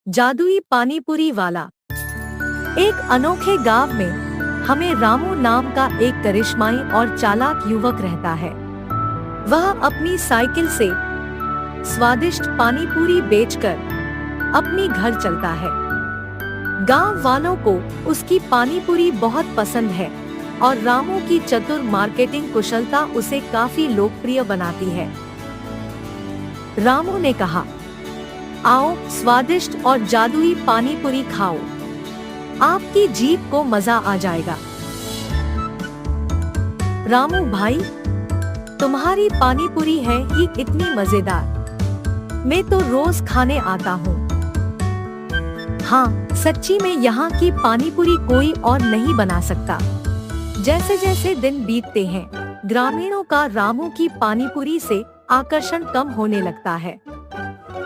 जादुई पानीपुरी वाला। एक अनोखे गांव में हमें रामू नाम का एक करिश्माई और चालाक युवक रहता है। वह अपनी साइकिल से स्वादिष्ट पानीपुरी बेचकर अपनी घर चलता है। गांव वालों को उसकी पानीपुरी बहुत पसंद है और रामू की चतुर मार्केटिंग कुशलता उसे काफी लोकप्रिय बनाती है। रामू ने कहा, आओ स्वादिष्ट और जादुई पानीपुरी खाओ, आपकी जीभ को मजा आ जाएगा। रामू भाई, तुम्हारी पानीपुरी है ही इतनी मजेदार, मैं तो रोज खाने आता हूँ। हाँ, सच्ची में यहाँ की पानीपुरी कोई और नहीं बना सकता। जैसे जैसे दिन बीतते हैं, ग्रामीणों का रामू की पानीपुरी से आकर्षण कम होने लगता है।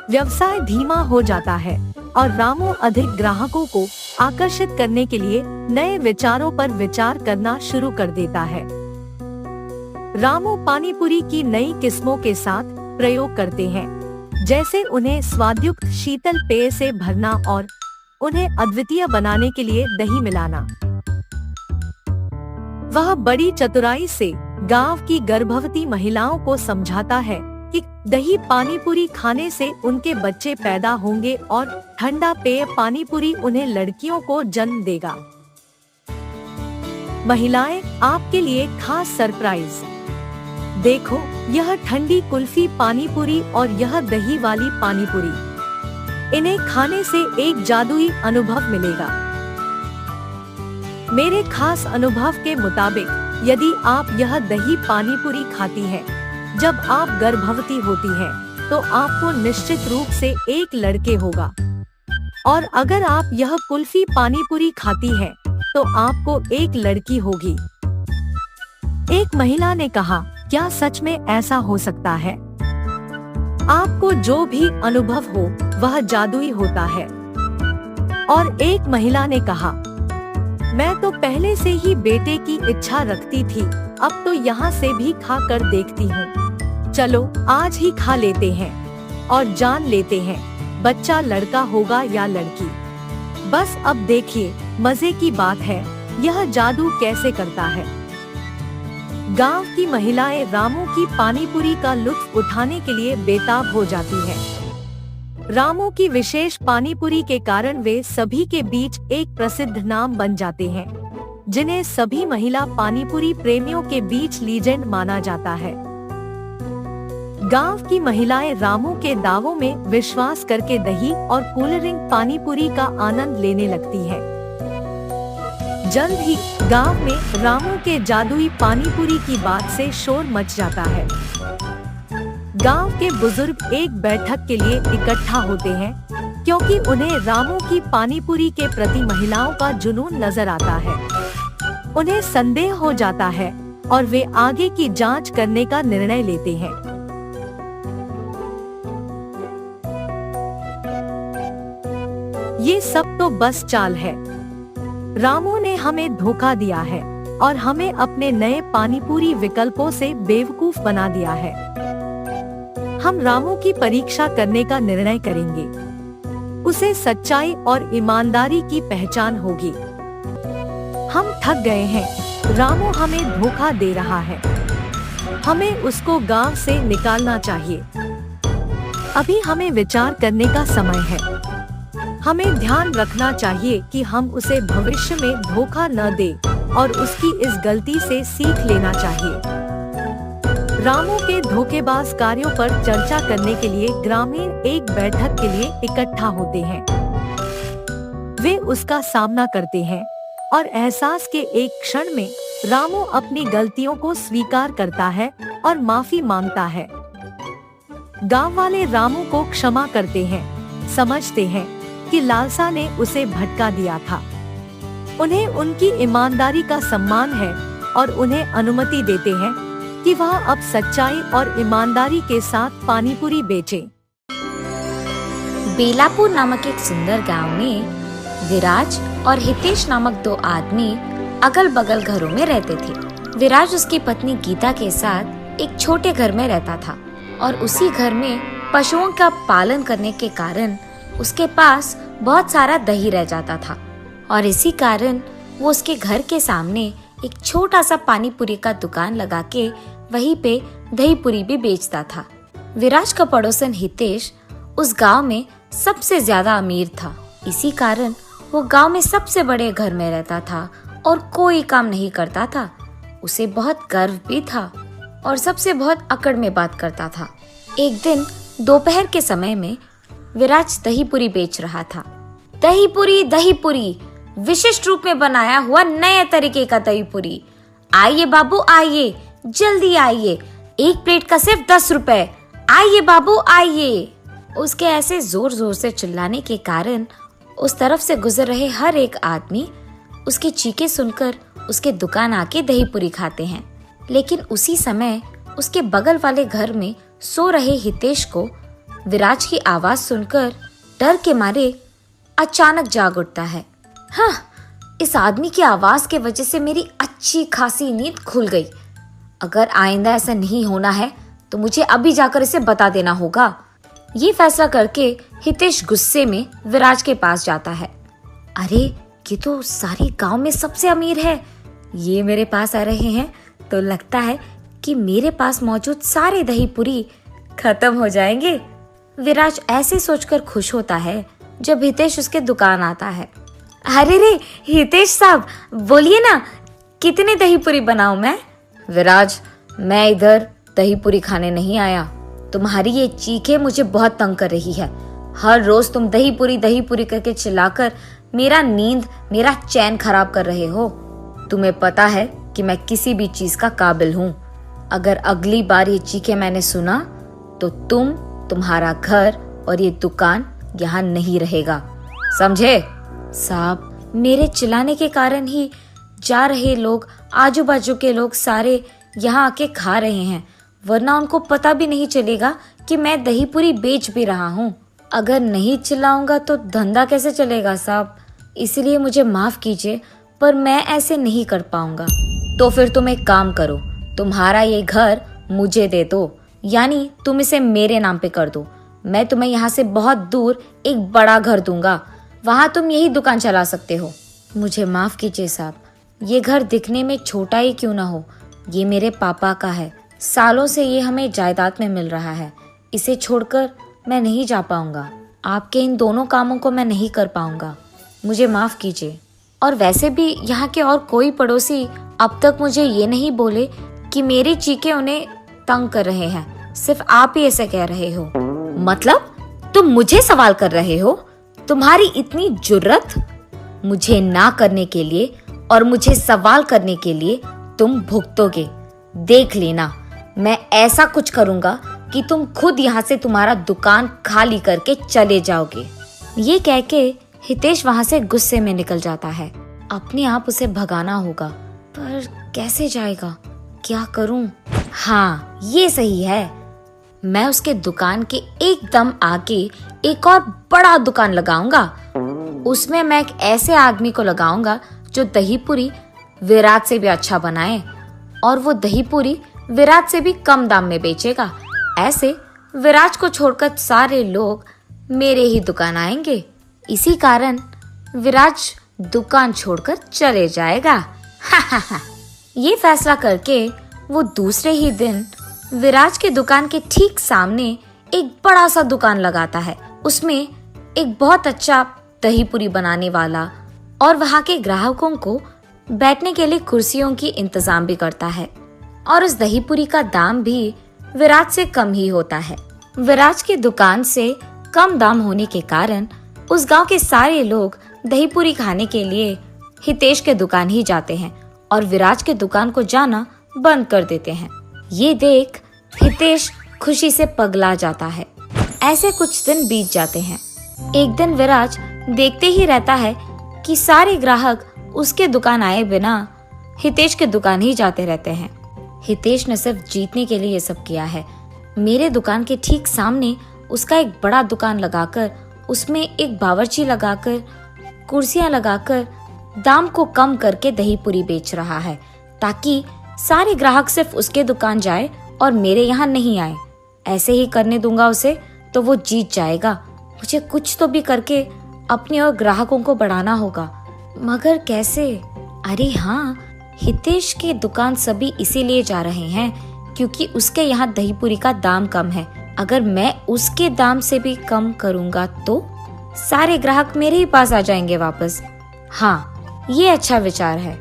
व्यवसाय धीमा हो जाता है और रामू अधिक ग्राहकों को आकर्षित करने के लिए नए विचारों पर विचार करना शुरू कर देता है। रामू पानीपुरी की नई किस्मों के साथ प्रयोग करते हैं, जैसे उन्हें स्वादयुक्त शीतल पेय से भरना और उन्हें अद्वितीय बनाने के लिए दही मिलाना। वह बड़ी चतुराई से गांव की गर्भवती महिलाओं को समझाता है कि दही पानीपुरी खाने से उनके बच्चे पैदा होंगे और ठंडा पेय पानीपुरी उन्हें लड़कियों को जन्म देगा। महिलाएं, आपके लिए खास सरप्राइज देखो, यह ठंडी कुल्फी पानीपुरी और यह दही वाली पानीपुरी, इन्हें खाने से एक जादुई अनुभव मिलेगा। मेरे खास अनुभव के मुताबिक यदि आप यह दही पानीपुरी खाती हैं जब आप गर्भवती होती हैं, तो आपको निश्चित रूप से एक लड़के होगा, और अगर आप यह कुल्फी पानीपुरी खाती हैं, तो आपको एक लड़की होगी। एक महिला ने कहा, क्या सच में ऐसा हो सकता है? आपको जो भी अनुभव हो वह जादुई होता है। और एक महिला ने कहा, मैं तो पहले से ही बेटे की इच्छा रखती थी, अब तो यहाँ से भी खा कर देखती हूँ। चलो आज ही खा लेते हैं और जान लेते हैं बच्चा लड़का होगा या लड़की। बस अब देखिए, मजे की बात है यह जादू कैसे करता है। गांव की महिलाएं रामू की पानीपुरी का लुत्फ उठाने के लिए बेताब हो जाती हैं। रामू की विशेष पानीपुरी के कारण वे सभी के बीच एक प्रसिद्ध नाम बन जाते हैं, जिन्हें सभी महिला पानीपुरी प्रेमियों के बीच लीजेंड माना जाता है। गांव की महिलाएं रामू के दावों में विश्वास करके दही और कूलरिंग पानीपुरी का आनंद लेने लगती हैं। जल्द ही गांव में रामू के जादुई पानीपुरी की बात से शोर मच जाता है। गांव के बुजुर्ग एक बैठक के लिए इकट्ठा होते हैं, क्योंकि उन्हें रामू की पानीपुरी के प्रति महिलाओं का जुनून नजर आता है। उन्हें संदेह हो जाता है और वे आगे की जांच करने का निर्णय लेते हैं। ये सब तो बस चाल है। रामू ने हमें धोखा दिया है और हमें अपने नए पानीपुरी विकल्पों से बेवकूफ बना दिया है। हम रामू की परीक्षा करने का निर्णय करेंगे। उसे सच्चाई और ईमानदारी की पहचान होगी। हम थक गए हैं, रामू हमें धोखा दे रहा है। हमें उसको गांव से निकालना चाहिए। अभी हमें विचार करने का समय है। हमें ध्यान रखना चाहिए कि हम उसे भविष्य में धोखा न दें और उसकी इस गलती से सीख लेना चाहिए। रामू के धोखेबाज कार्यों पर चर्चा करने के लिए ग्रामीण एक बैठक के लिए इकट्ठा होते हैं। वे उसका सामना करते हैं और एहसास के एक क्षण में रामू अपनी गलतियों को स्वीकार करता है और माफी मांगता है। गांव वाले रामू को क्षमा करते हैं, समझते हैं कि लालसा ने उसे भटका दिया था। उन्हें उनकी ईमानदारी का सम्मान है और उन्हें अनुमति देते हैं कि वह अब सच्चाई और ईमानदारी के साथ पानीपुरी बेचे। बेलापुर नामक एक सुंदर गांव में विराज और हितेश नामक दो आदमी अगल बगल घरों में रहते थे। विराज उसकी पत्नी गीता के साथ एक छोटे घर में रहता था और उसी घर में पशुओं का पालन करने के कारण उसके पास बहुत सारा दही रह जाता था और इसी कारण वो उसके घर के सामने एक छोटा सा पानी पूरी का दुकान लगा के वहीं पे दही पूरी भी बेचता था। विराज का पड़ोसन हितेश उस गांव में सबसे ज्यादा अमीर था। इसी कारण वो गांव में सबसे बड़े घर में रहता था और कोई काम नहीं करता था। उसे बहुत गर्व भी था और सबसे बहुत अकड़ में बात करता था। एक दिन दोपहर के समय में विराज दही पूरी बेच रहा था। दही पूरी विशिष्ट रूप में बनाया हुआ नए तरीके का दही पूरी। आइए बाबू आइए, जल्दी आइए, एक प्लेट का सिर्फ 10 रुपए। आइए बाबू आइए। उसके ऐसे जोर जोर से चिल्लाने के कारण उस तरफ से गुजर रहे हर एक आदमी उसकी चीखें सुनकर उसके दुकान आके दही पूरी खाते हैं। लेकिन उसी समय उसके बगल वाले घर में सो रहे हितेश को विराज की आवाज सुनकर डर के मारे अचानक जाग उठता है। हाँ, इस आदमी की आवाज के वजह से मेरी अच्छी खासी नींद खुल गई। अगर आइंदा ऐसा नहीं होना है तो मुझे अभी जाकर इसे बता देना होगा। ये फैसला करके हितेश गुस्से में विराज के पास जाता है। अरे, ये तो सारे गांव में सबसे अमीर है। ये मेरे पास आ रहे हैं तो लगता है कि मेरे पास मौजूद सारे दही पूरी खत्म हो जाएंगे। विराज ऐसे सोचकर खुश होता है जब हितेश उसके दुकान आता है। अरे रे हितेश साहब, बोलिए ना, कितने दही पूरी बनाऊं मैं? विराज, मैं इधर दही पूरी खाने नहीं आया। तुम्हारी ये चीखें मुझे बहुत तंग कर रही है। हर रोज तुम दही पूरी करके चिल्लाकर मेरा चैन खराब कर रहे हो। तुम्हें पता है कि मैं किसी भी चीज का काबिल हूँ। अगर अगली बार ये चीखें मैंने सुना तो तुम्हारा घर और ये दुकान यहाँ नहीं रहेगा, समझे? साहब, मेरे चिल्लाने के कारण ही जा रहे लोग, आजू बाजू के लोग सारे यहाँ आके खा रहे हैं, वरना उनको पता भी नहीं चलेगा कि मैं दही पूरी बेच भी रहा हूँ। अगर नहीं चिल्लाऊंगा तो धंधा कैसे चलेगा साहब? इसलिए मुझे माफ कीजिए, पर मैं ऐसे नहीं कर पाऊंगा। तो फिर तुम एक काम करो, तुम्हारा ये घर मुझे दे दो, यानी तुम इसे मेरे नाम पे कर दो। मैं तुम्हें यहाँ से बहुत दूर एक बड़ा घर दूंगा, वहाँ तुम यही दुकान चला सकते हो। मुझे माफ कीजिए साहब, ये घर दिखने में छोटा ही क्यों ना हो, ये मेरे पापा का है। सालों से ये हमें जायदाद में मिल रहा है। इसे छोड़कर मैं नहीं जा पाऊंगा। आपके इन दोनों कामों को मैं नहीं कर पाऊंगा, मुझे माफ कीजिए। और वैसे भी यहाँ के और कोई पड़ोसी अब तक मुझे ये नहीं बोले कि मेरी चीखें उन्हें तंग कर रहे हैं। सिर्फ आप ही ऐसे कह रहे हो। मतलब तुम मुझे सवाल कर रहे हो? तुम्हारी इतनी जुर्रत? मुझे ना करने के लिए और मुझे सवाल करने के लिए तुम भुगतोगे। देख लेना, मैं ऐसा कुछ करूंगा कि तुम खुद यहाँ से तुम्हारा दुकान खाली करके चले जाओगे। ये कह के हितेश वहाँ से गुस्से में निकल जाता है। अपने आप उसे भगाना होगा, पर कैसे जाएगा? क्या करूं? हाँ, ये सही है। मैं उसके दुकान के एकदम आगे एक और बड़ा दुकान लगाऊंगा। उसमें मैं एक ऐसे आदमी को लगाऊंगा जो दही पूरी विराट से भी अच्छा बनाए, और वो दही पूरी विराट से भी कम दाम में बेचेगा। ऐसे विराट को छोड़कर सारे लोग मेरे ही दुकान आएंगे। इसी कारण विराट दुकान छोड़कर चले जाएगा। ये फैसला करके वो दूसरे ही दिन विराज के दुकान के ठीक सामने एक बड़ा सा दुकान लगाता है। उसमें एक बहुत अच्छा दही पूरी बनाने वाला और वहाँ के ग्राहकों को बैठने के लिए कुर्सियों की इंतजाम भी करता है। और उस दही पूरी का दाम भी विराज से कम ही होता है। विराज की दुकान से कम दाम होने के कारण उस गांव के सारे लोग दही पूरी खाने के लिए हितेश के दुकान ही जाते हैं और विराज के दुकान को जाना बंद कर देते हैं। ये देख हितेश खुशी से पगला जाता है। ऐसे कुछ दिन बीत जाते हैं। एक दिन विराज देखते ही रहता है कि सारे ग्राहक उसके दुकान आए बिना हितेश के दुकान ही जाते रहते हैं। हितेश ने सिर्फ जीतने के लिए ये सब किया है। मेरे दुकान के ठीक सामने उसका एक बड़ा दुकान लगाकर उसमें एक बावर्ची लगाकर कुर्सियां लगाकर दाम को कम करके दही पूरी बेच रहा है, ताकि सारे ग्राहक सिर्फ उसके दुकान जाए और मेरे यहाँ नहीं आए। ऐसे ही करने दूंगा उसे तो वो जीत जाएगा। मुझे कुछ तो भी करके अपने और ग्राहकों को बढ़ाना होगा। मगर कैसे? अरे हाँ, हितेश की दुकान सभी इसीलिए जा रहे हैं क्योंकि उसके यहाँ दही पूरी का दाम कम है। अगर मैं उसके दाम से भी कम करूँगा तो सारे ग्राहक मेरे ही पास आ जाएंगे वापस। हाँ, ये अच्छा विचार है।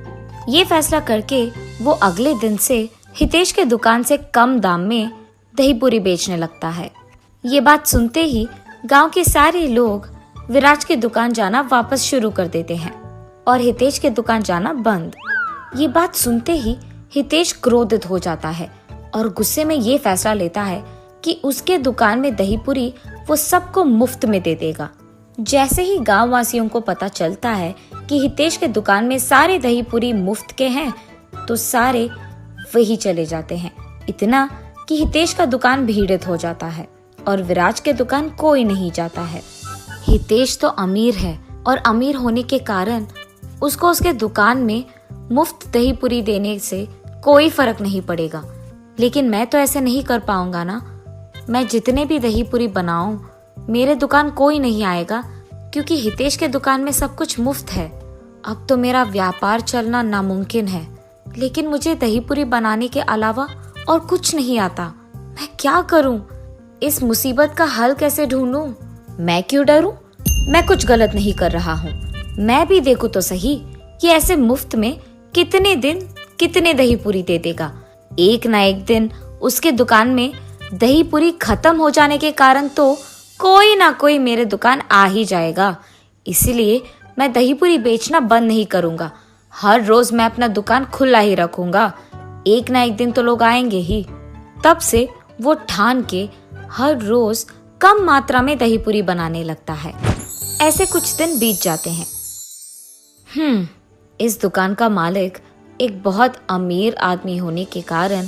ये फैसला करके वो अगले दिन से हितेश के दुकान से कम दाम में दही पूरी बेचने लगता है। ये बात सुनते ही गांव के सारे लोग विराज की दुकान जाना वापस शुरू कर देते हैं और हितेश की दुकान जाना बंद। ये बात सुनते ही हितेश क्रोधित हो जाता है और गुस्से में ये फैसला लेता है कि उसके दुकान में दही पूरी वो सबको मुफ्त में दे देगा। जैसे ही गांव वासियों को पता चलता है कि हितेश के दुकान में सारे दही पूरी मुफ्त के हैं तो सारे वही चले जाते हैं। इतना कि हितेश का दुकान भीड़ित हो जाता है और विराज के दुकान कोई नहीं जाता है। हितेश तो अमीर है और अमीर होने के कारण उसको उसके दुकान में मुफ्त दही पूरी देने से कोई फर्क नहीं पड़ेगा। लेकिन मैं तो ऐसे नहीं कर पाऊंगा ना। मैं जितने भी दही पूरी बनाऊं मेरे दुकान कोई नहीं आएगा क्योंकि हितेश के दुकान में सब कुछ मुफ्त है। अब तो मेरा व्यापार चलना नामुमकिन है। लेकिन मुझे दही पूरी बनाने के अलावा और कुछ नहीं आता। मैं क्या करूं? इस मुसीबत का हल कैसे ढूंढूं? मैं क्यों डरूं? मैं कुछ गलत नहीं कर रहा हूं। मैं भी देखूं तो सही कि ऐसे मुफ्त में कितने दिन कितने दही पूरी दे देगा। एक ना एक दिन उसके दुकान में दही पूरी खत्म हो जाने के कारण तो कोई ना कोई मेरे दुकान आ ही जाएगा। इसलिए मैं दही पूरी बेचना बंद नहीं करूंगा। हर रोज मैं अपना दुकान खुला ही रखूंगा। एक ना एक दिन तो लोग आएंगे ही। तब से वो ठान के हर रोज कम मात्रा में दही पूरी बनाने लगता है। ऐसे कुछ दिन बीत जाते हैं। इस दुकान का मालिक एक बहुत अमीर आदमी होने के कारण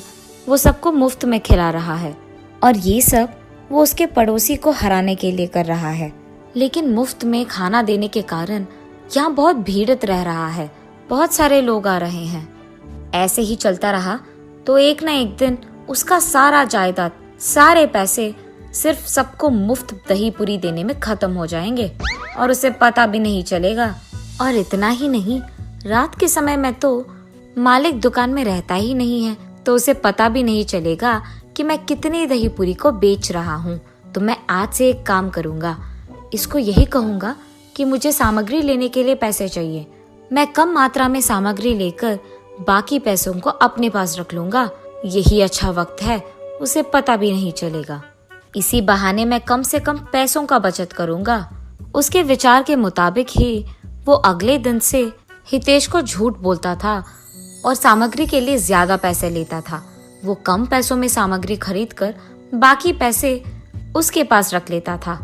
वो सबको मुफ्त में खिला रहा है और ये सब वो उसके पड़ोसी को हराने के लिए कर रहा है। लेकिन मुफ्त में खाना देने के कारण यहाँ बहुत भीड़ित रह रहा है। बहुत सारे लोग आ रहे हैं। ऐसे ही चलता रहा तो एक ना एक दिन उसका सारा जायदाद, सारे पैसे सिर्फ सबको मुफ्त दही पूरी देने में खत्म हो जाएंगे और उसे पता भी नहीं चलेगा। और इतना ही नहीं, रात के समय में तो मालिक दुकान में रहता ही नहीं है तो उसे पता भी नहीं चलेगा कि मैं कितनी दही पूरी को बेच रहा हूँ। तो मैं आज से एक काम करूँगा, इसको यही कहूँगा कि मुझे सामग्री लेने के लिए पैसे चाहिए। मैं कम मात्रा में सामग्री लेकर बाकी पैसों को अपने पास रख लूँगा। यही अच्छा वक्त है, उसे पता भी नहीं चलेगा। इसी बहाने मैं कम से कम पैसों का बचत करूँगा। उसके विचार के मुताबिक ही वो अगले दिन से हितेश को झूठ बोलता था और सामग्री के लिए ज्यादा पैसे लेता था। वो कम पैसों में सामग्री खरीदकर बाकी पैसे उसके पास रख लेता था।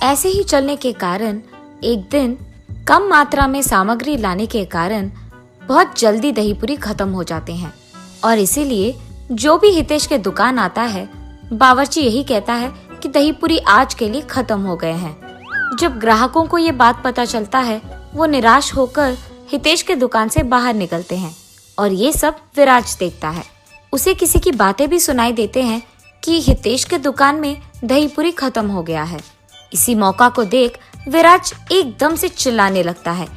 ऐसे ही चलने के कारण एक दिन कम मात्रा में सामग्री लाने के कारण बहुत जल्दी दही पूरी खत्म हो जाते हैं और इसीलिए जो भी हितेश के दुकान आता है बावर्ची यही कहता है कि दही पूरी आज के लिए खत्म हो गए हैं। जब ग्राहकों को ये बात पता चलता है वो निराश होकर हितेश के दुकान से बाहर निकलते हैं और ये सब विराज देखता है। उसे किसी की बातें भी सुनाई देते हैं कि हितेश के दुकान में दही पूरी खत्म हो गया है। इसी मौका को देख विराज एकदम से चिल्लाने लगता है,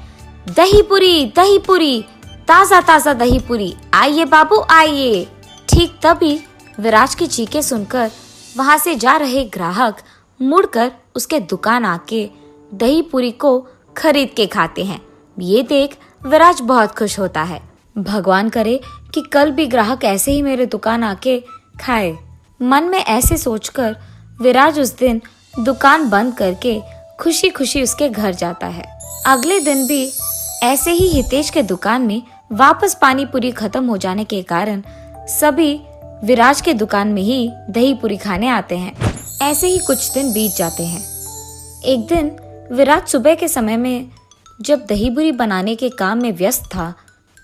दही पूरी, ताजा ताजा दही पूरी, आइए बाबू आइए। ठीक तभी विराज की चीखें सुनकर वहां से जा रहे ग्राहक मुड़कर उसके दुकान आके दही पूरी को खरीद के खाते हैं। ये देख विराज बहुत खुश होता है। भगवान करे कि कल भी ग्राहक ऐसे ही मेरे दुकान आके खाए। मन में ऐसे सोचकर विराज उस दिन दुकान बंद करके खुशी खुशी उसके घर जाता है। अगले दिन भी ऐसे ही हितेश के दुकान में वापस पानी पूरी खत्म हो जाने के कारण सभी विराज के दुकान में ही दही पूरी खाने आते हैं। ऐसे ही कुछ दिन बीत जाते हैं। एक दिन विराज सुबह के समय में जब दही पूरी बनाने के काम में व्यस्त था,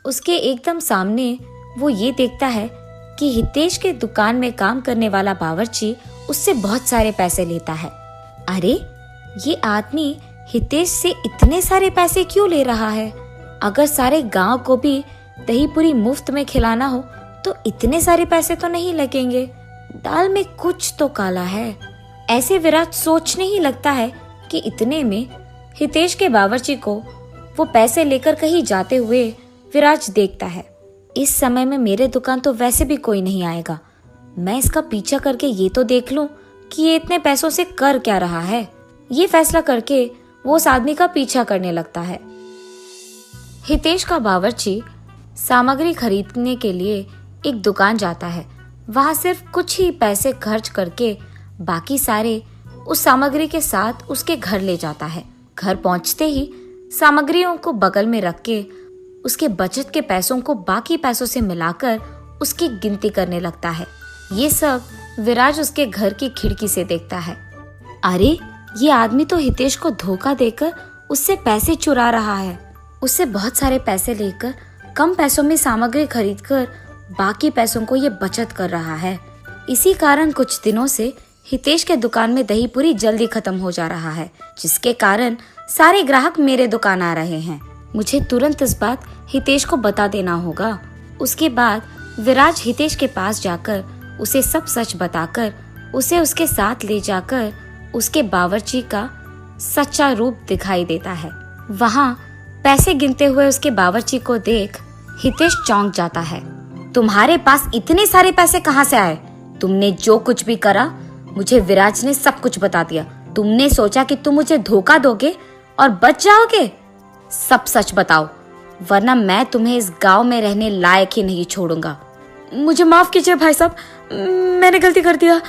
उसके एकदम सामने वो ये देखता है कि हितेश के दुकान में काम करने वाला बावर्ची उससे बहुत सारे पैसे लेता है। अरे, ये आदमी हितेश से इतने सारे पैसे क्यों ले रहा है? अगर सारे गांव को भी दही पूरी मुफ्त में खिलाना हो तो इतने सारे पैसे तो नहीं लगेंगे। दाल में कुछ तो काला है। ऐसे विराज सोचने ही लगता है कि इतने में हितेश के बावर्ची को वो पैसे लेकर कहीं जाते हुए विराज देखता है। इस समय में मेरे दुकान तो वैसे भी कोई नहीं आएगा, मैं इसका पीछा करके ये तो देख लूं कि ये इतने पैसों से कर क्या रहा है। ये फैसला करके वो उस आदमी का पीछा करने लगता है। हितेश का बावर्ची सामग्री खरीदने के लिए एक दुकान जाता है। वहां सिर्फ कुछ ही पैसे खर्च करके बाकी सारे उस सामग्री के साथ उसके घर ले जाता है। घर पहुंचते ही सामग्रियों को बगल में रख के उसके बचत के पैसों को बाकी पैसों से मिलाकर उसकी गिनती करने लगता है। ये सब विराज उसके घर की खिड़की से देखता है। अरे, ये आदमी तो हितेश को धोखा देकर उससे पैसे चुरा रहा है। उससे बहुत सारे पैसे लेकर कम पैसों में सामग्री खरीदकर बाकी पैसों को ये बचत कर रहा है। इसी कारण कुछ दिनों से हितेश के दुकान में दही पूरी जल्दी खत्म हो जा रहा है, जिसके कारण सारे ग्राहक मेरे दुकान आ रहे हैं। मुझे तुरंत इस बात हितेश को बता देना होगा। उसके बाद विराज हितेश के पास जाकर उसे सब सच बताकर उसे उसके साथ ले जाकर उसके बावर्ची का सच्चा रूप दिखाई देता है। वहाँ पैसे गिनते हुए उसके बावर्ची को देख हितेश चौंक जाता है। तुम्हारे पास इतने सारे पैसे कहाँ से आए? तुमने जो कुछ भी करा, मुझे विराज ने सब कुछ बता दिया। तुमने सोचा कि तुम मुझे धोखा दोगे और बच जाओगे? सब सच बताओ, वरना मैं तुम्हें इस गांव में रहने लायक ही नहीं छोड़ूंगा। मुझे माफ कीजिए भाई साहब, मैंने गलती कर दिया।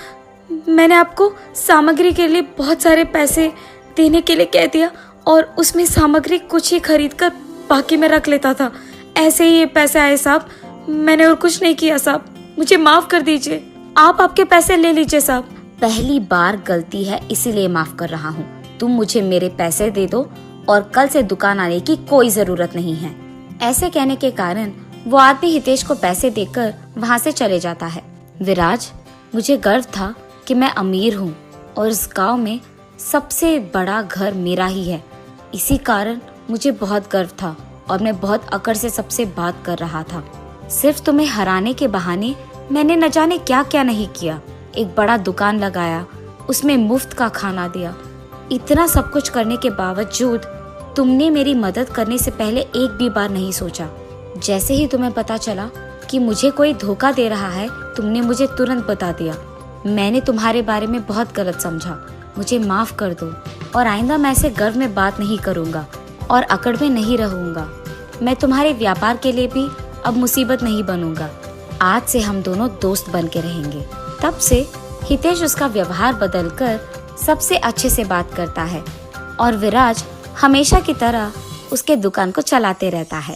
मैंने आपको सामग्री के लिए बहुत सारे पैसे देने के लिए कह दिया और उसमें सामग्री कुछ ही खरीद कर बाकी में रख लेता था। ऐसे ही ये पैसे आए साहब, मैंने और कुछ नहीं किया साहब, मुझे माफ कर दीजिए। आप आपके पैसे ले लीजिए साहब। पहली बार गलती है, इसीलिए माफ कर रहा हूँ। तुम मुझे मेरे पैसे दे दो और कल से दुकान आने की कोई जरूरत नहीं है। ऐसे कहने के कारण वो आदमी हितेश को पैसे देकर वहाँ से चले जाता है। विराज, मुझे गर्व था कि मैं अमीर हूँ और इस गांव में सबसे बड़ा घर मेरा ही है। इसी कारण मुझे बहुत गर्व था और मैं बहुत अकड़ से सबसे बात कर रहा था। सिर्फ तुम्हें हराने के बहाने मैंने न जाने क्या क्या नहीं किया। एक बड़ा दुकान लगाया, उसमें मुफ्त का खाना दिया। इतना सब कुछ करने के बावजूद तुमने मेरी मदद करने से पहले एक भी बार नहीं सोचा। जैसे ही तुम्हें पता चला कि मुझे कोई धोखा दे रहा है, तुमने मुझे तुरंत बता दिया। मैंने तुम्हारे बारे में बहुत गलत समझा, मुझे माफ कर दो और आइंदा मैं ऐसे गर्व में बात नहीं करूंगा और अकड़ में नहीं रहूंगा। मैं तुम्हारे व्यापार के लिए भी अब मुसीबत नहीं बनूंगा। आज से हम दोनों दोस्त बन के रहेंगे। तब से हितेश उसका व्यवहार बदलकर सबसे अच्छे से बात करता है और विराज हमेशा की तरह उसके दुकान को चलाते रहता है।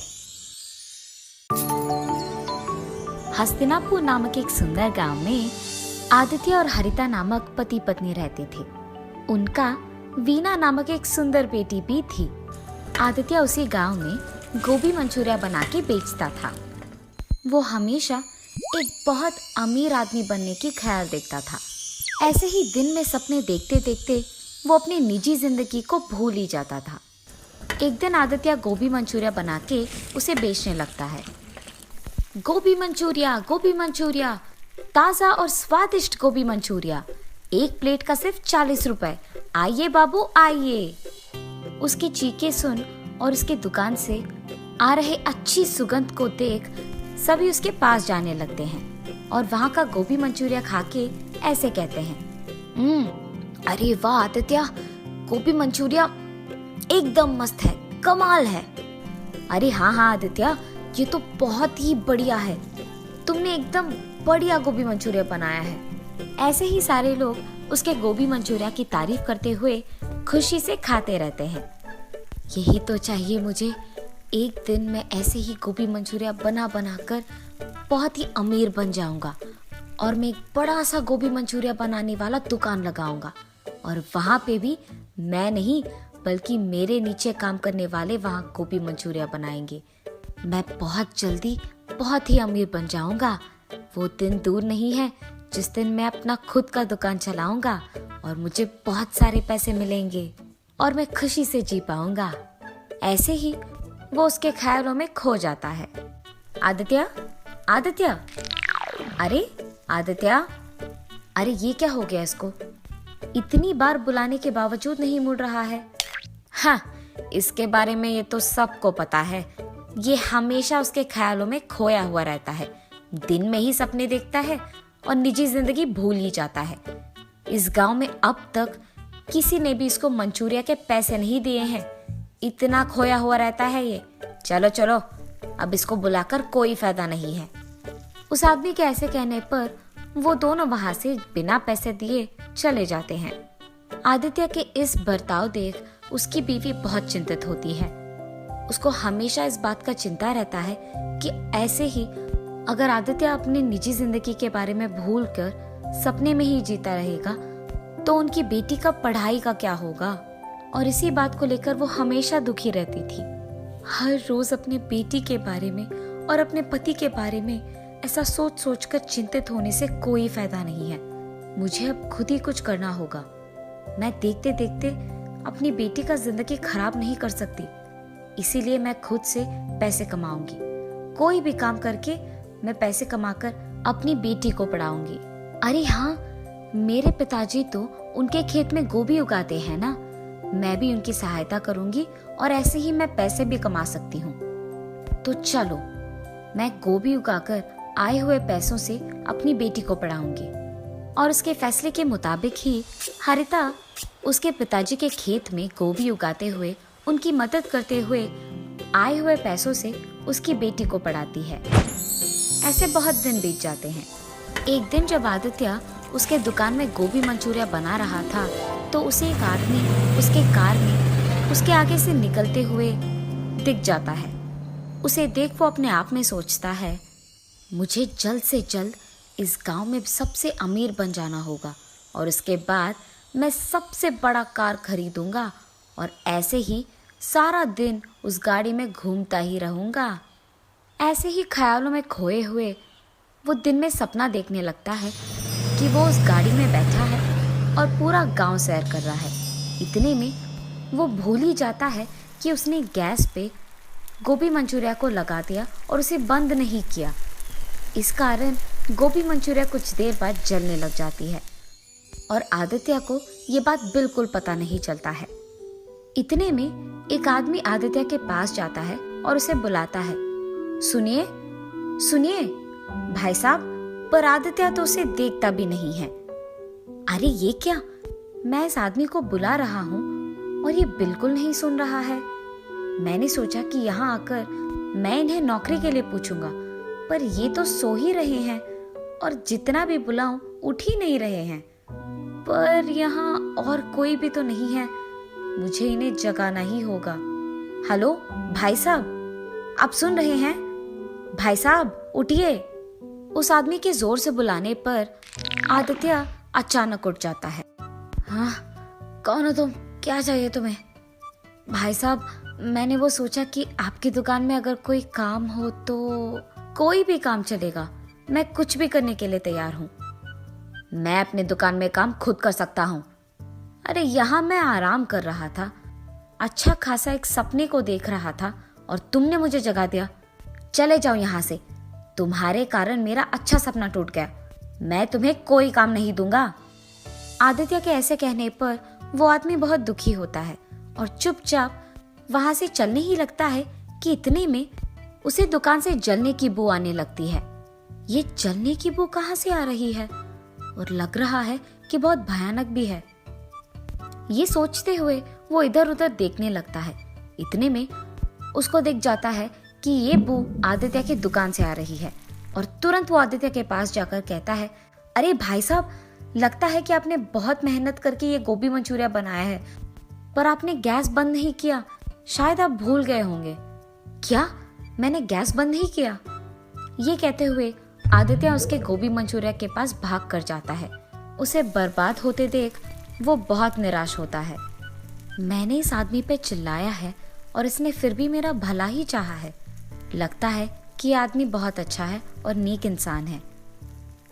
हस्तिनापुर नामक एक सुंदर गांव में आदित्य और हरिता नामक पति पत्नी रहते थे। उनका वीना नामक एक सुंदर बेटी भी थी। आदित्य उसी गांव में गोभी मंचूरिया बना के बेचता था। वो हमेशा एक बहुत अमीर आदमी बनने की ख्याल देखता था। ऐसे ही दिन में सपने देखते देखते वो अपनी निजी जिंदगी को भूल ही जाता था। एक दिन आदित्य गोभी मंचूरिया बना के उसे बेचने लगता है। गोभी मंचूरिया, ताज़ा और स्वादिष्ट गोभी मंचूरिया, एक प्लेट का सिर्फ 40 रुपए। आइए बाबू आइए। उसकी चीखें सुन और उसके दुकान से आ रहे अच्छी सुगंध को देख सभी उसके पास जाने लगते हैं और वहाँ का गोभी मंचूरिया खा के ऐसे कहते हैं, अरे वाह आदित्य, गोभी मंचूरिया एकदम मस्त है, कमाल है। अरे हाँ आदित्य, ये तो बहुत ही बढ़िया है, तुमने एकदम बढ़िया गोभी मंचूरिया बनाया है। ऐसे ही सारे लोग उसके गोभी मंचूरिया की तारीफ करते हुए खुशी से खाते रहते हैं। यही तो चाहिए मुझे, एक दिन मैं ऐसे ही गोभी मंचूरिया बना कर बहुत ही अमीर बन जाऊंगा और मैं एक बड़ा सा गोभी मंचूरिया बनाने वाला दुकान लगाऊंगा और वहाँ पे भी मैं नहीं बल्कि मेरे नीचे काम करने वाले वहाँ गोभी मंचूरिया बनाएंगे। मैं बहुत जल्दी बहुत ही अमीर बन जाऊंगा। वो दिन दूर नहीं है जिस दिन मैं अपना खुद का दुकान चलाऊंगा और मुझे बहुत सारे पैसे मिलेंगे और मैं खुशी से जी पाऊंगा। ऐसे ही वो उसके ख्यालों में खो जाता है। आदित्य, अरे आदित्य, अरे ये क्या हो गया इसको? इतनी बार बुलाने के बावजूद नहीं मुड़ रहा है। हाँ, इसके बारे में ये तो सबको पता है। ये हमेशा उसके ख्यालों में खोया हुआ रहता है, दिन में ही सपने देखता है और निजी जिंदगी भूल ही जाता है। इस गांव में अब तक किसी ने भी इसको मंचूरिया के पैसे नहीं दिए हैं, इतना खोया हुआ रहता है ये। चलो चलो, अब इसको बुलाकर कोई फायदा नहीं है। उस आदमी के ऐसे कहने पर वो दोनों वहां से बिना पैसे दिए चले जाते हैं। आदित्य के इस बर्ताव देख उसकी बीवी बहुत चिंतित होती है। उसको हमेशा इस बात का चिंता रहता है कि ऐसे ही अगर आदित्य अपनी निजी जिंदगी के बारे में भूलकर सपने में ही जीता रहेगा तो उनकी बेटी का पढ़ाई का क्या होगा। और इसी बात को लेकर वो हमेशा दुखी रहती थी। हर रोज अपने बेटी के बारे में और अपने पति के बारे में ऐसा सोच सोच कर चिंतित होने से कोई फायदा नहीं है। मुझे अब खुद ही कुछ करना होगा। मैं देखते देखते अपनी बेटी का जिंदगी खराब नहीं कर सकती, इसीलिए मैं खुद से पैसे कमाऊंगी। कोई भी काम करके मैं पैसे कमाकर अपनी बेटी को पढ़ाऊंगी। अरे हाँ, मेरे पिताजी तो उनके खेत में गोभी उगाते हैं ना, मैं भी उनकी सहायता करूंगी और ऐसे ही मैं पैसे भी कमा सकती हूँ। तो चलो, मैं गोभी उगाकर आए हुए पैसों से अपनी बेटी को पढ़ाऊंगी। और उसके फैसले के मुताबिक ही हरिता उसके पिताजी के खेत में गोभी उगाते हुए उनकी मदद करते हुए आए हुए पैसों से उसकी बेटी को पढ़ाती है। ऐसे बहुत दिन बीत जाते हैं। एक दिन जब आदित्य उसके दुकान में गोभी मंचूरिया बना रहा था तो उसे एक आदमी उसके कार में उसके आगे से निकलते हुए दिख जाता है। उसे देख वो अपने आप में सोचता है, मुझे जल्द से जल्द इस गांव में सबसे अमीर बन जाना होगा और उसके बाद मैं सबसे बड़ा कार खरीदूंगा और ऐसे ही सारा दिन उस गाड़ी में घूमता ही रहूंगा। ऐसे ही ख्यालों में खोए हुए वो दिन में सपना देखने लगता है कि वो उस गाड़ी में बैठा है और पूरा गांव सैर कर रहा है। इतने में वो भूल ही जाता है कि उसने गैस पे गोभी मंचूरिया को लगा दिया और उसे बंद नहीं किया। इस कारण गोभी मंचूरिया कुछ देर बाद जलने लग जाती है और आदित्य को ये बात बिल्कुल पता नहीं चलता है। इतने में एक आदमी आदित्य के पास जाता है और उसे बुलाता है, सुनिए सुनिए भाई साहब। पर आदित्य तो उसे देखता भी नहीं है। अरे ये क्या, मैं इस आदमी को बुला रहा हूँ और ये बिल्कुल नहीं सुन रहा है। मैंने सोचा कि यहाँ आकर मैं इन्हें नौकरी के लिए पूछूंगा, पर ये तो सो ही रहे हैं और जितना भी बुलाऊं उठ ही नहीं रहे हैं। पर यहाँ और कोई भी तो नहीं है, मुझे इन्हें जगाना ही होगा। हेलो भाई साहब, आप सुन रहे हैं? भाई साहब उठिए। उस आदमी के जोर से बुलाने पर आदित्य अचानक उठ जाता है। हाँ, कौन हो तुम? क्या चाहिए तुम्हें? भाई साहब, मैंने वो सोचा कि आपकी दुकान में अगर कोई काम हो तो। कोई भी काम चलेगा, मैं कुछ भी करने के लिए तैयार हूँ। मैं अपने दुकान में काम खुद कर सकता हूँ। अरे यहाँ मैं आराम कर रहा था, अच्छा खासा एक सपने को देख रहा था और तुमने मुझे जगा दिया। चले जाओ यहाँ से, तुम्हारे कारण मेरा अच्छा सपना टूट गया। मैं तुम्हें कोई काम नहीं दूंगा। आदित्य के ऐसे कहने पर वो आदमी बहुत दुखी होता है और चुपचाप वहां से चलने ही लगता है कि इतने में उसे दुकान से जलने की बू आने लगती है। ये जलने की बू कहाँ से आ रही है और लग रहा है कि बहुत भयानक भी है। ये सोचते हुए वो इधर उधर देखने लगता है। इतने में उसको दिख जाता है कि ये बू आदित्य की दुकान से आ रही है और तुरंत वो आदित्य के पास जाकर कहता है, अरे भाई साहब, लगता है कि आपने बहुत मेहनत करके ये गोभी मंचूरिया बनाया है, पर आपने गैस बंद नहीं किया। शायद आप भूल गए होंगे। क्या? मैंने गैस बंद नहीं किया? ये कहते हुए आदित्य उसके गोभी मंचूरिया के पास भाग कर जाता है। उसे बर्बाद होते देख वो बहुत निराश होता है। मैंने इस आदमी पे चिल्लाया है और इसने फिर भी मेरा भला ही चाहा है। लगता है कि ये आदमी बहुत अच्छा है और नेक इंसान है।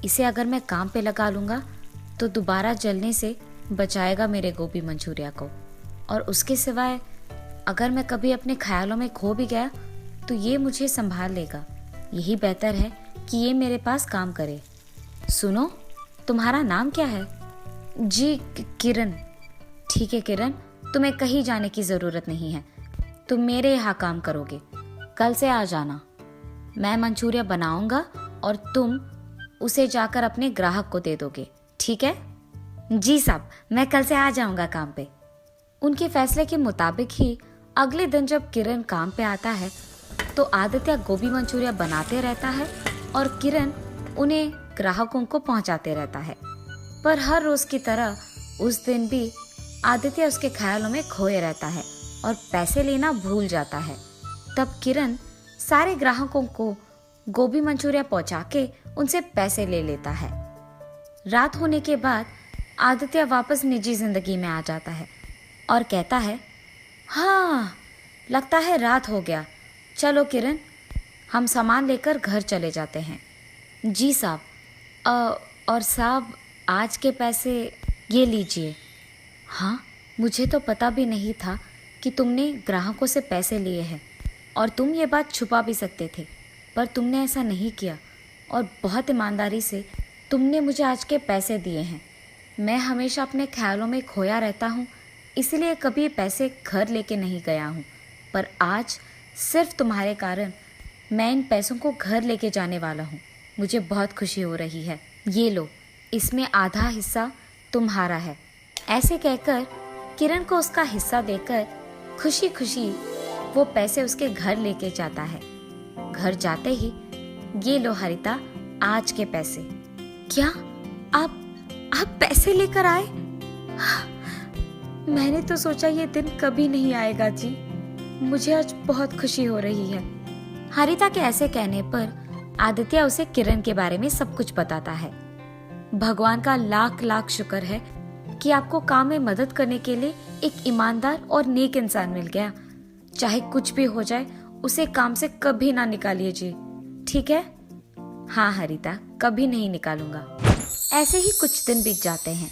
इसे अगर मैं काम पे लगा लूंगा तो दोबारा जलने से बचाएगा मेरे गोभी मंचूरिया को, और उसके सिवाय अगर मैं कभी अपने ख्यालों में खो भी गया तो ये मुझे संभाल लेगा। यही बेहतर है कि ये मेरे पास काम करे। सुनो, तुम्हारा नाम क्या है? जी किरण। ठीक है किरण, तुम्हें कहीं जाने की जरूरत नहीं है, तुम मेरे यहाँ काम करोगे। कल से आ जाना, मैं मंचूरिया बनाऊंगा और तुम उसे जाकर अपने ग्राहक को दे दोगे, ठीक है? जी साहब, मैं कल से आ जाऊंगा काम पे। उनके फैसले के मुताबिक ही अगले दिन जब किरण काम पे आता है तो आदित्य गोभी मंचूरिया बनाते रहता है और किरण उन्हें ग्राहकों को पहुंचाते रहता है। पर हर रोज की तरह उस दिन भी आदित्य उसके ख्यालों में खोए रहता है और पैसे लेना भूल जाता है। तब किरण सारे ग्राहकों को गोभी मंचूरिया पहुंचा के उनसे पैसे ले लेता है। रात होने के बाद आदित्य वापस निजी जिंदगी में आ जाता है और कहता है, हाँ लगता है रात हो गया, चलो किरण हम सामान लेकर घर चले जाते हैं। जी साहब, और साहब आज के पैसे ये लीजिए। हाँ, मुझे तो पता भी नहीं था कि तुमने ग्राहकों से पैसे लिए हैं और तुम ये बात छुपा भी सकते थे, पर तुमने ऐसा नहीं किया और बहुत ईमानदारी से तुमने मुझे आज के पैसे दिए हैं। मैं हमेशा अपने ख्यालों में खोया रहता हूँ, इसलिए कभी पैसे घर लेके नहीं गया हूँ, पर आज सिर्फ तुम्हारे कारण मैं इन पैसों को घर लेके जाने वाला हूँ। मुझे बहुत खुशी हो रही है, ये लो, इसमें आधा हिस्सा तुम्हारा है। ऐसे कहकर किरण को उसका हिस्सा देकर खुशी खुशी वो पैसे उसके घर लेके जाता है। घर जाते ही, ये लो हरिता, आज के पैसे। क्या आप पैसे लेकर आए? मैंने तो सोचा ये दिन कभी नहीं आएगा जी, मुझे आज बहुत खुशी हो रही है। हरिता के ऐसे कहने पर आदित्य उसे किरण के बारे में सब कुछ बताता है। भगवान का लाख लाख शुक्र है कि आपको काम में मदद करने के लिए एक ईमानदार और नेक इंसान मिल गया। चाहे कुछ भी हो जाए, उसे काम से कभी ना निकालिए जी, ठीक है? हाँ हरिता, कभी नहीं निकालूंगा। ऐसे ही कुछ दिन बीत जाते हैं।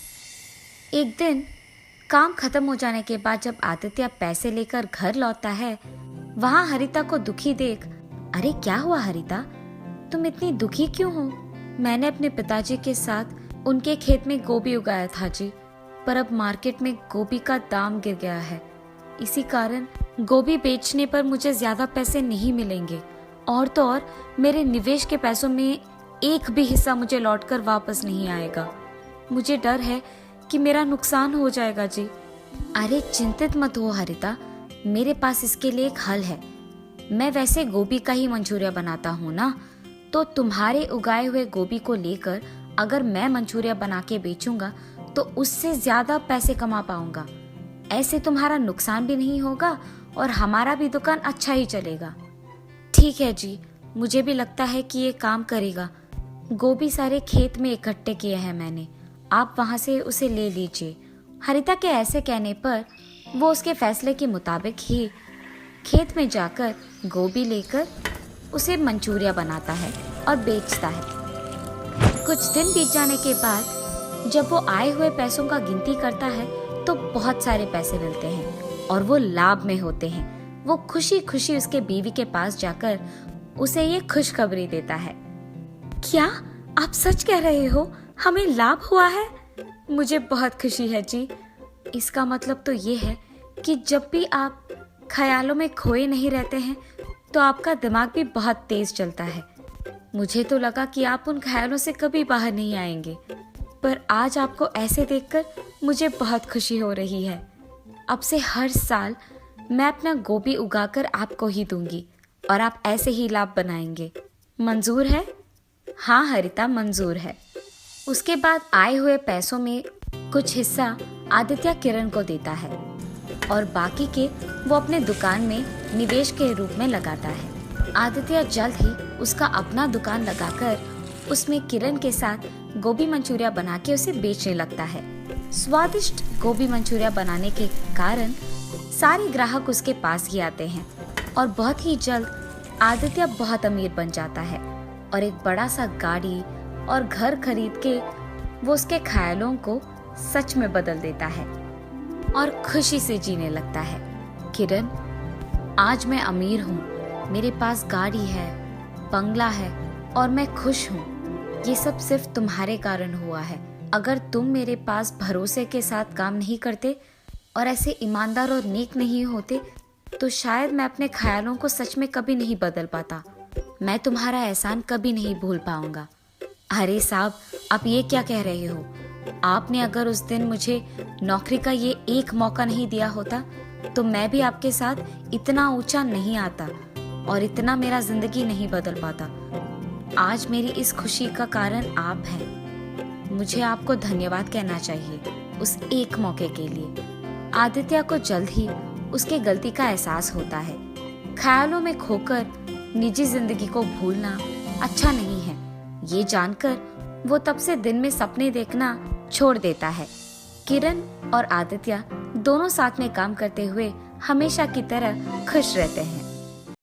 एक दिन काम खत्म हो जाने के बाद जब आदित्य पैसे लेकर घर लौटता है, वहाँ हरिता को दुखी देख, अरे क्या हुआ हरिता, तुम इतनी दुखी क्यों हो? मैंने अपने पिताजी के साथ उनके खेत में गोभी उगाया था जी, पर अब मार्केट में गोभी का दाम गिर गया है। इसी कारण गोभी बेचने पर मुझे ज्यादा पैसे नहीं मिलेंगे और तो और मेरे निवेश के पैसों में एक भी हिस्सा मुझे लौटकर वापस नहीं आएगा। मुझे डर है कि मेरा नुकसान हो जाएगा जी। अरे चिंतित मत हो हरिता, मेरे पास इसके लिए एक हल है। मैं वैसे गोभी का ही मंचूरिया बनाता हूँ ना, तो तुम्हारे उगाए हुए गोभी को लेकर अगर मैं मंचूरिया बना के बेचूंगा तो उससे ज्यादा पैसे कमा पाऊंगा। ऐसे तुम्हारा नुकसान भी नहीं होगा और हमारा भी दुकान अच्छा ही चलेगा। ठीक है जी, मुझे भी लगता है कि ये काम करेगा। गोभी सारे खेत में इकट्ठे किए हैं मैंने, आप वहां से उसे ले लीजिए। हरिता के ऐसे कहने पर वो उसके फैसले के मुताबिक ही खेत में जाकर गोभी लेकर उसे मंचूरिया बनाता है और बेचता है। कुछ दिन बीत जाने के बाद जब वो आए हुए पैसों का गिनती करता है तो बहुत सारे पैसे मिलते हैं और वो लाभ में होते हैं। वो खुशी खुशी उसके बीवी के पास जाकर उसे ये खुशखबरी देता है। क्या आप सच कह रहे हो, हमें लाभ हुआ है? मुझे बहुत खुशी है जी। इसका मतलब तो ये है कि जब भी आप ख्यालों में खोए नहीं रहते हैं तो आपका दिमाग भी बहुत तेज चलता है। मुझे तो लगा कि आप उन ख्यालों से कभी बाहर नहीं आएंगे, पर आज आपको ऐसे देखकर मुझे बहुत खुशी हो रही है। अब से हर साल मैं अपना गोभी उगाकर आपको ही दूंगी और आप ऐसे ही लाभ बनाएंगे। मंजूर है? हाँ हरिता, मंजूर है। उसके बाद आए हुए पैसों में कुछ हिस्सा आदित्य किरण को देता है और बाकी के वो अपने दुकान में निवेश के रूप में लगाता है। आदित्य जल्द ही उसका अपना दुकान लगाकर उसमें किरण के साथ गोभी मंचूरिया बना के उसे बेचने लगता है। स्वादिष्ट गोभी मंचूरिया बनाने के कारण सारे ग्राहक उसके पास ही आते हैं और बहुत ही जल्द आदित्य बहुत अमीर बन जाता है और एक बड़ा सा गाड़ी और घर खरीद के वो उसके ख्यालों को सच में बदल देता है और खुशी से जीने लगता है। किरण, आज मैं अमीर हूँ, मेरे पास गाड़ी है, बंगला है और मैं खुश हूँ। ये सब सिर्फ तुम्हारे कारण हुआ है। अगर तुम मेरे पास भरोसे के साथ काम नहीं करते और ऐसे ईमानदार और नेक नहीं होते तो शायद मैं अपने ख्यालों को सच में कभी नहीं बदल पाता। मैं तुम्हारा एहसान कभी नहीं भूल पाऊंगा। अरे साहब, आप ये क्या कह रहे हो? आपने अगर उस दिन मुझे नौकरी का ये एक मौका नहीं दिया होता तो मैं भी आपके साथ इतना ऊंचा नहीं आता और इतना मेरा जिंदगी नहीं बदल पाता। आज मेरी इस खुशी का कारण आप हैं। मुझे आपको धन्यवाद कहना चाहिए उस एक मौके के लिए। आदित्य को जल्द ही उसके गलती का एहसास होता है। ख्यालों में खोकर निजी जिंदगी को भूलना अच्छा नहीं है। ये जानकर वो तब से दिन में सपने देखना छोड़ देता है। किरण और आदित्य दोनों साथ में काम करते हुए हमेशा की तरह खुश रहते हैं।